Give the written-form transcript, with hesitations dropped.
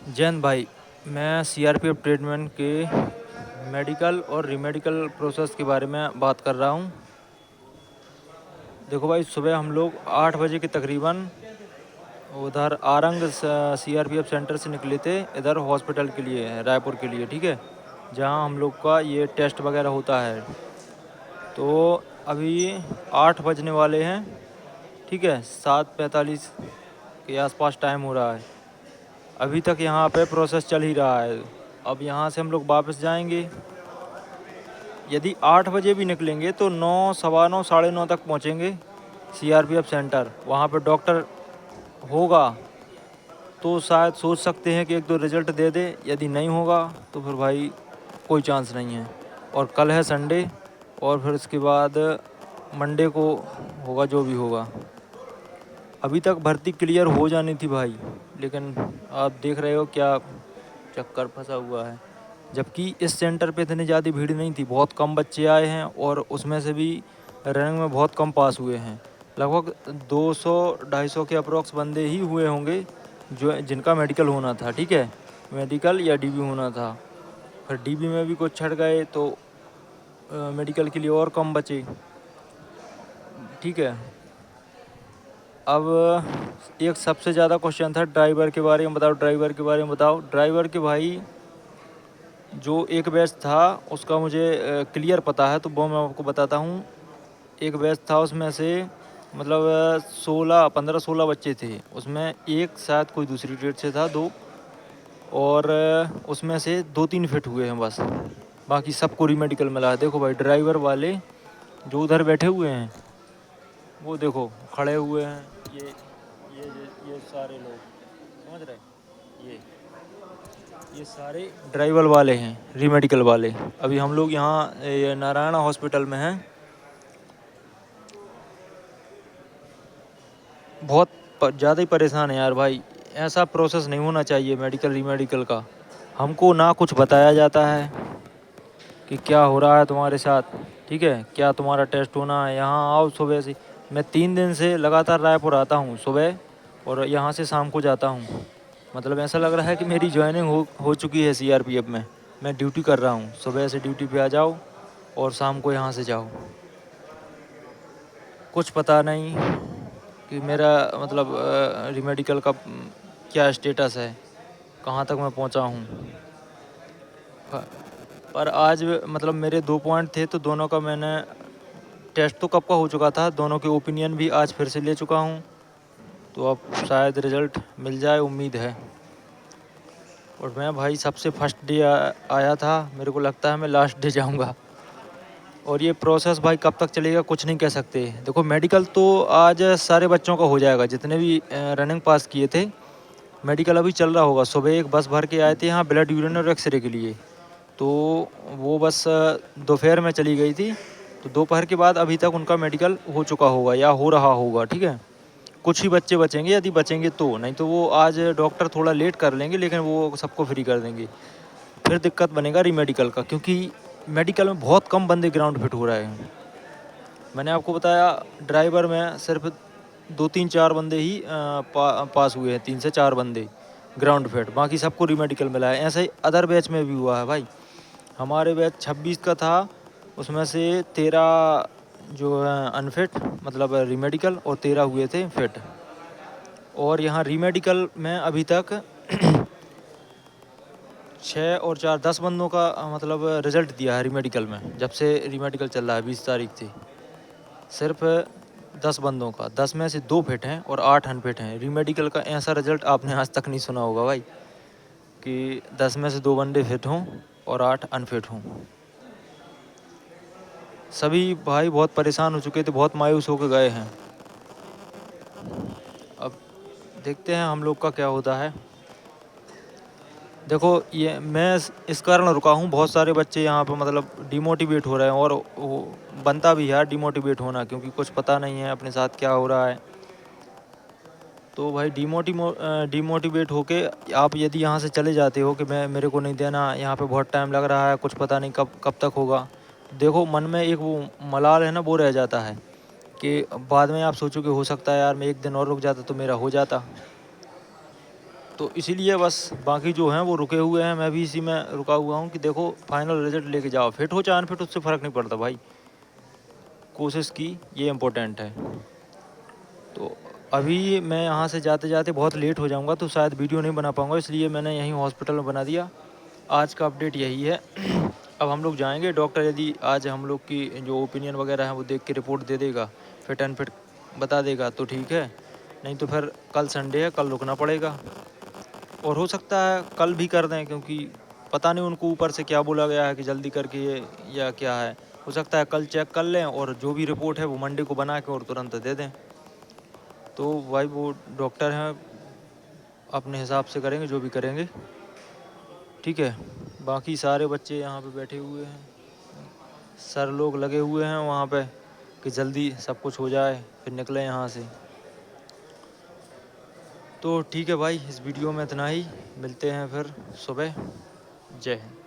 जैन भाई, मैं CRPF treatment के मेडिकल और रीमेडिकल प्रोसेस के बारे में बात कर रहा हूँ। देखो भाई, सुबह हम लोग 8 बजे के तकरीबन उधर आरंग सीआरपीएफ सेंटर से निकले थे, इधर हॉस्पिटल के लिए, रायपुर के लिए, ठीक है, जहाँ हम लोग का ये टेस्ट वगैरह होता है। तो अभी 8 बजने वाले हैं, ठीक है, 7:45 के आसपास टाइम हो रहा है। अभी तक यहाँ पे प्रोसेस चल ही रहा है। अब यहाँ से हम लोग वापस जाएंगे। यदि 8 बजे भी निकलेंगे तो 9, सवा 9, साढ़े 9 तक पहुँचेंगे सीआरपीएफ सेंटर। वहाँ पे डॉक्टर होगा तो शायद सोच सकते हैं कि एक दो रिज़ल्ट दे दे। यदि नहीं होगा तो फिर भाई कोई चांस नहीं है। और कल है संडे, और फिर उसके बाद मंडे को होगा जो भी होगा। अभी तक भर्ती क्लियर हो जानी थी भाई, लेकिन आप देख रहे हो क्या चक्कर फंसा हुआ है। जबकि इस सेंटर पे इतनी ज़्यादा भीड़ नहीं थी, बहुत कम बच्चे आए हैं और उसमें से भी रनिंग में बहुत कम पास हुए हैं। लगभग 200-250 के अप्रोक्स बंदे ही हुए होंगे जो जिनका मेडिकल होना था, ठीक है, मेडिकल या डीबी होना था। फिर डीबी में भी कुछ छट गए तो मेडिकल के लिए और कम बचे, ठीक है। अब एक सबसे ज़्यादा क्वेश्चन था ड्राइवर के बारे में बताओ, ड्राइवर के बारे में बताओ। ड्राइवर के भाई जो एक बैच था उसका मुझे क्लियर पता है, तो वो मैं आपको बताता हूँ। एक बैच था, उसमें से मतलब 15-16 बच्चे थे। उसमें एक शायद कोई दूसरी ट्रेड से था, 2, और उसमें से 2-3 फिट हुए हैं बस। बाकी सबको रीमेडिकल मिला है। देखो भाई, ड्राइवर वाले जो उधर बैठे हुए हैं वो देखो खड़े हुए हैं। ये सारे लोग समझ रहे, ये सारे ड्राइवर वाले हैं, रीमेडिकल वाले। अभी हम लोग यहाँ नारायणा हॉस्पिटल में हैं। बहुत ज़्यादा ही परेशान है यार भाई। ऐसा प्रोसेस नहीं होना चाहिए मेडिकल रीमेडिकल का। हमको ना कुछ बताया जाता है कि क्या हो रहा है तुम्हारे साथ, ठीक है, क्या तुम्हारा टेस्ट होना है। यहाँ आओ सुबह से। मैं 3 दिन से लगातार रायपुर आता हूँ सुबह, और यहाँ से शाम को जाता हूँ। मतलब ऐसा लग रहा है कि मेरी ज्वाइनिंग हो चुकी है सीआरपीएफ में। मैं ड्यूटी कर रहा हूँ, सुबह से ड्यूटी पे आ जाओ और शाम को यहाँ से जाओ। कुछ पता नहीं कि मेरा मतलब रीमेडिकल का क्या स्टेटस है, कहाँ तक मैं पहुँचा हूँ। पर आज मतलब मेरे 2 पॉइंट थे, तो दोनों का मैंने टेस्ट तो कब का हो चुका था, दोनों के ओपिनियन भी आज फिर से ले चुका हूँ। तो अब शायद रिज़ल्ट मिल जाए, उम्मीद है। और मैं भाई सबसे फर्स्ट डे आया था, मेरे को लगता है मैं लास्ट डे जाऊँगा। और ये प्रोसेस भाई कब तक चलेगा कुछ नहीं कह सकते। देखो, मेडिकल तो आज सारे बच्चों का हो जाएगा जितने भी रनिंग पास किए थे। मेडिकल अभी चल रहा होगा। सुबह एक बस भर के आए थे यहाँ ब्लड, यूरिन और एक्सरे के लिए, तो वो बस दोपहर में चली गई थी। तो दोपहर के बाद अभी तक उनका मेडिकल हो चुका होगा या हो रहा होगा, ठीक है। कुछ ही बच्चे बचेंगे, यदि बचेंगे तो, नहीं तो वो आज डॉक्टर थोड़ा लेट कर लेंगे, लेकिन वो सबको फ्री कर देंगे। फिर दिक्कत बनेगा रीमेडिकल का, क्योंकि मेडिकल में बहुत कम बंदे ग्राउंड फिट हो रहे हैं। मैंने आपको बताया ड्राइवर में सिर्फ 2-3-4 बंदे ही पास हुए हैं, 3 से 4 बंदे ग्राउंड फिट, बाकी सबको रीमेडिकल मिला है। ऐसे ही अदर बैच में भी हुआ है भाई। हमारे बैच 26 का था, उसमें से 13 जो है अनफिट, मतलब रीमेडिकल, और 13 हुए थे फिट। और यहाँ रीमेडिकल में अभी तक 6 और 4, 10 बंदों का मतलब रिज़ल्ट दिया है रीमेडिकल में। जब से रीमेडिकल चल रहा है 20 तारीख से, सिर्फ 10 बंदों का, 10 में से 2 फिट हैं और 8 अनफिट हैं। रीमेडिकल का ऐसा रिज़ल्ट आपने आज तक नहीं सुना होगा भाई, कि 10 में से 2 बंदे फिट हों और 8 अनफिट हों। सभी भाई बहुत परेशान हो चुके थे, बहुत मायूस होकर गए हैं। अब देखते हैं हम लोग का क्या होता है। देखो, ये मैं इस कारण रुका हूँ, बहुत सारे बच्चे यहाँ पर मतलब डिमोटिवेट हो रहे हैं, और वो बनता भी है डिमोटिवेट होना, क्योंकि कुछ पता नहीं है अपने साथ क्या हो रहा है। तो भाई डिमोटिवेट होके आप यदि यहाँ से चले जाते हो कि मेरे को नहीं देना, यहाँ पे बहुत टाइम लग रहा है, कुछ पता नहीं कब कब तक होगा, देखो मन में एक वो मलाल है ना, वो रह जाता है कि बाद में आप सोचो कि हो सकता है यार मैं एक दिन और रुक जाता तो मेरा हो जाता। तो इसीलिए बस बाकी जो हैं वो रुके हुए हैं, मैं भी इसी में रुका हुआ हूँ कि देखो फाइनल रिजल्ट लेके जाओ, फिट हो चाहे अनफिट उससे फ़र्क नहीं पड़ता भाई, कोशिश की ये इम्पोर्टेंट है। तो अभी मैं यहाँ से जाते जाते बहुत लेट हो जाऊँगा तो शायद वीडियो नहीं बना पाऊँगा, इसलिए मैंने यहीं हॉस्पिटल में बना दिया। आज का अपडेट यही है। अब हम लोग जाएंगे, डॉक्टर यदि आज हम लोग की जो ओपिनियन वगैरह है वो देख के रिपोर्ट दे देगा, फिट एंड फिट बता देगा तो ठीक है, नहीं तो फिर कल संडे है, कल रुकना पड़ेगा। और हो सकता है कल भी कर दें, क्योंकि पता नहीं उनको ऊपर से क्या बोला गया है कि जल्दी करके ये या क्या है। हो सकता है कल चेक कर लें और जो भी रिपोर्ट है वो मंडे को बना के और तुरंत दे दें। तो भाई वो डॉक्टर हैं, अपने हिसाब से करेंगे जो भी करेंगे, ठीक है। बाकी सारे बच्चे यहाँ पे बैठे हुए हैं, सर लोग लगे हुए हैं वहाँ पे कि जल्दी सब कुछ हो जाए फिर निकलें यहाँ से। तो ठीक है भाई, इस वीडियो में इतना ही, मिलते हैं फिर सुबह। जय हिंद।